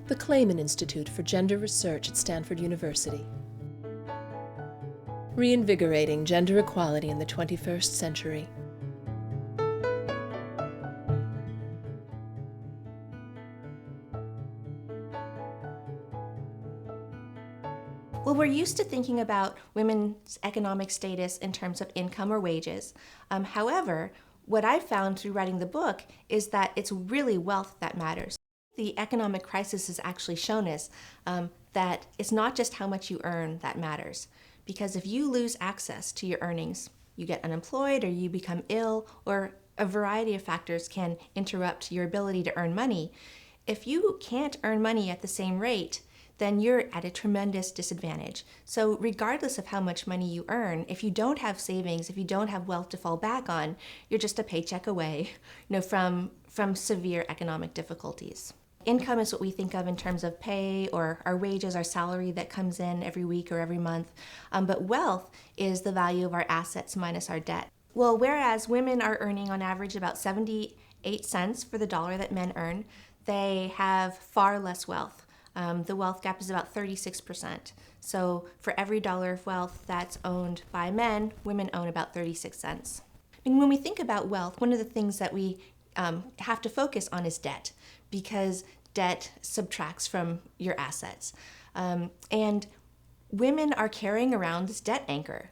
The Clayman Institute for Gender Research at Stanford University. Reinvigorating gender equality in the 21st century. Well, we're used to thinking about women's economic status in terms of income or wages. However, what I've found through writing the book is that it's really wealth that matters. The economic crisis has actually shown us that it's not just how much you earn that matters. Because if you lose access to your earnings, you get unemployed or you become ill, or a variety of factors can interrupt your ability to earn money. If you can't earn money at the same rate, then you're at a tremendous disadvantage. So regardless of how much money you earn, if you don't have savings, if you don't have wealth to fall back on, you're just a paycheck away, from severe economic difficulties. Income is what we think of in terms of pay or our wages, our salary that comes in every week or every month. But wealth is the value of our assets minus our debt. Well, whereas women are earning on average about 78 cents for the dollar that men earn, they have far less wealth. The wealth gap is about 36%. So for every dollar of wealth that's owned by men, women own about 36 cents. When we think about wealth, one of the things that we have to focus on is debt, because debt subtracts from your assets. And women are carrying around this debt anchor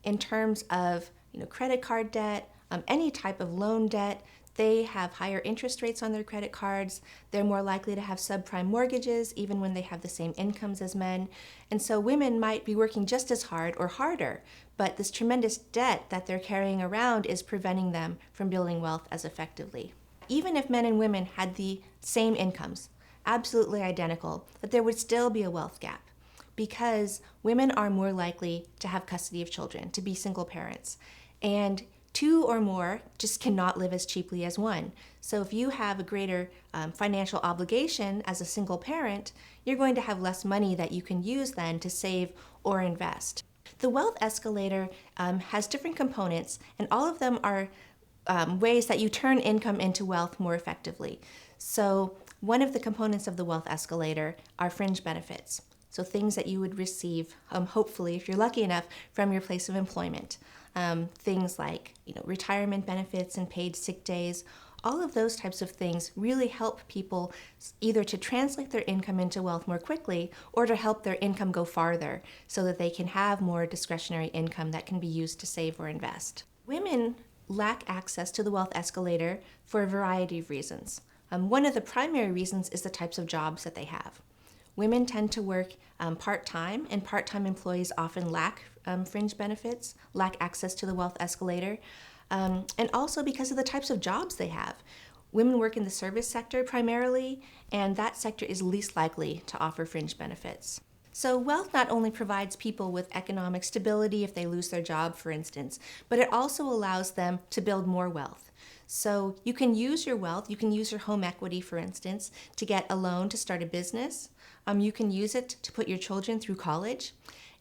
in terms of credit card debt, any type of loan debt. They have higher interest rates on their credit cards. They're more likely to have subprime mortgages, even when they have the same incomes as men. And so women might be working just as hard or harder, but this tremendous debt that they're carrying around is preventing them from building wealth as effectively. Even if men and women had the same incomes, absolutely identical, that there would still be a wealth gap, because women are more likely to have custody of children, to be single parents. And two or more just cannot live as cheaply as one. So if you have a greater financial obligation as a single parent, you're going to have less money that you can use then to save or invest. The wealth escalator has different components, and all of them are ways that you turn income into wealth more effectively. So one of the components of the wealth escalator are fringe benefits. So things that you would receive, hopefully, if you're lucky enough, from your place of employment. Things like retirement benefits and paid sick days. All of those types of things really help people either to translate their income into wealth more quickly, or to help their income go farther so that they can have more discretionary income that can be used to save or invest. Women lack access to the wealth escalator for a variety of reasons. One of the primary reasons is the types of jobs that they have. Women tend to work part-time, and part-time employees often lack fringe benefits, lack access to the wealth escalator, and also because of the types of jobs they have. Women work in the service sector primarily, and that sector is least likely to offer fringe benefits. So wealth not only provides people with economic stability if they lose their job, for instance, but it also allows them to build more wealth. So you can use your wealth, you can use your home equity, for instance, to get a loan to start a business. You can use it to put your children through college.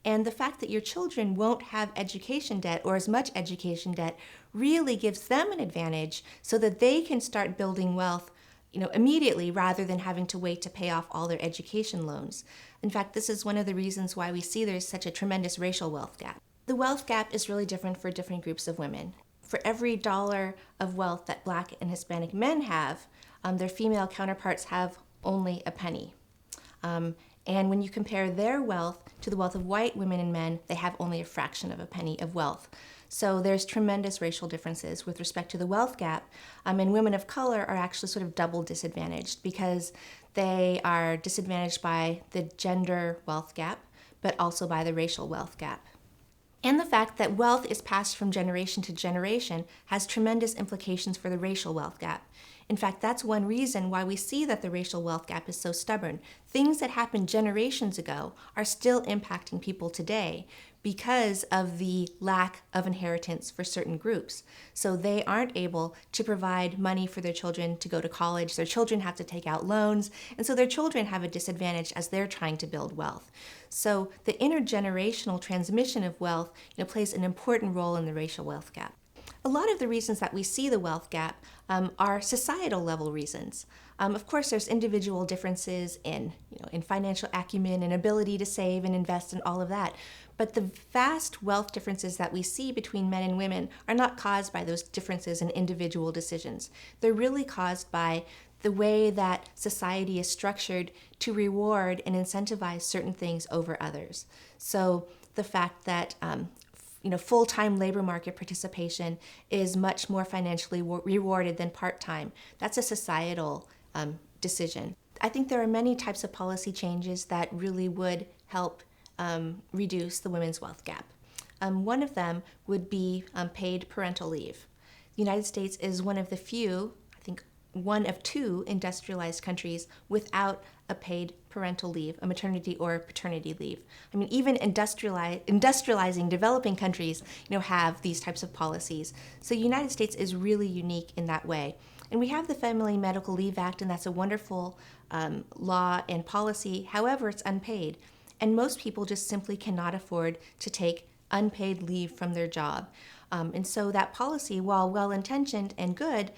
And the fact that your children won't have education debt or as much education debt really gives them an advantage so that they can start building wealth immediately, rather than having to wait to pay off all their education loans. In fact, this is one of the reasons why we see there's such a tremendous racial wealth gap. The wealth gap is really different for different groups of women. For every dollar of wealth that Black and Hispanic men have, their female counterparts have only a penny. And when you compare their wealth to the wealth of white women and men, they have only a fraction of a penny of wealth. So there's tremendous racial differences with respect to the wealth gap, and women of color are actually sort of double disadvantaged, because they are disadvantaged by the gender wealth gap, but also by the racial wealth gap. And the fact that wealth is passed from generation to generation has tremendous implications for the racial wealth gap. In fact, that's one reason why we see that the racial wealth gap is so stubborn. Things that happened generations ago are still impacting people today because of the lack of inheritance for certain groups. So they aren't able to provide money for their children to go to college. Their children have to take out loans, and so their children have a disadvantage as they're trying to build wealth. So the intergenerational transmission of wealth plays an important role in the racial wealth gap. A lot of the reasons that we see the wealth gap are societal level reasons. Of course, there's individual differences in financial acumen and ability to save and invest and all of that. But the vast wealth differences that we see between men and women are not caused by those differences in individual decisions. They're really caused by the way that society is structured to reward and incentivize certain things over others. So the fact that full-time labor market participation is much more financially rewarded than part-time. That's a societal decision. I think there are many types of policy changes that really would help reduce the women's wealth gap. One of them would be paid parental leave. The United States is one of the few, I think one of two industrialized countries without a paid parental leave, a maternity or paternity leave. I mean, even industrializing developing countries, have these types of policies. So the United States is really unique in that way. And we have the Family Medical Leave Act, and that's a wonderful law and policy. However, it's unpaid. And most people just simply cannot afford to take unpaid leave from their job. And so that policy, while well-intentioned and good,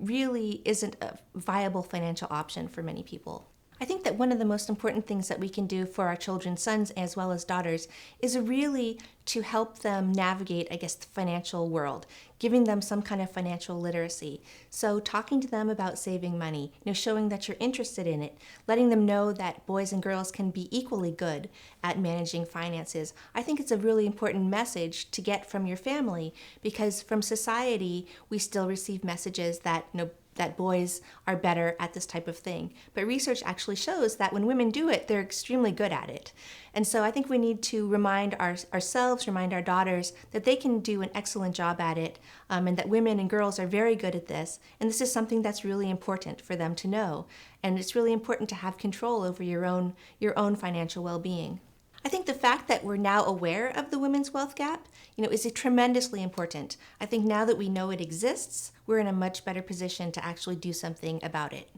really isn't a viable financial option for many people. I think that one of the most important things that we can do for our children, sons as well as daughters, is really to help them navigate, the financial world, giving them some kind of financial literacy. So talking to them about saving money, showing that you're interested in it, letting them know that boys and girls can be equally good at managing finances. I think it's a really important message to get from your family, because from society, we still receive messages that, that boys are better at this type of thing. But research actually shows that when women do it, they're extremely good at it. And so I think we need to remind ourselves, remind our daughters that they can do an excellent job at it, and that women and girls are very good at this. And this is something that's really important for them to know. And it's really important to have control over your own financial well-being. I think the fact that we're now aware of the women's wealth gap, is tremendously important. I think now that we know it exists, we're in a much better position to actually do something about it.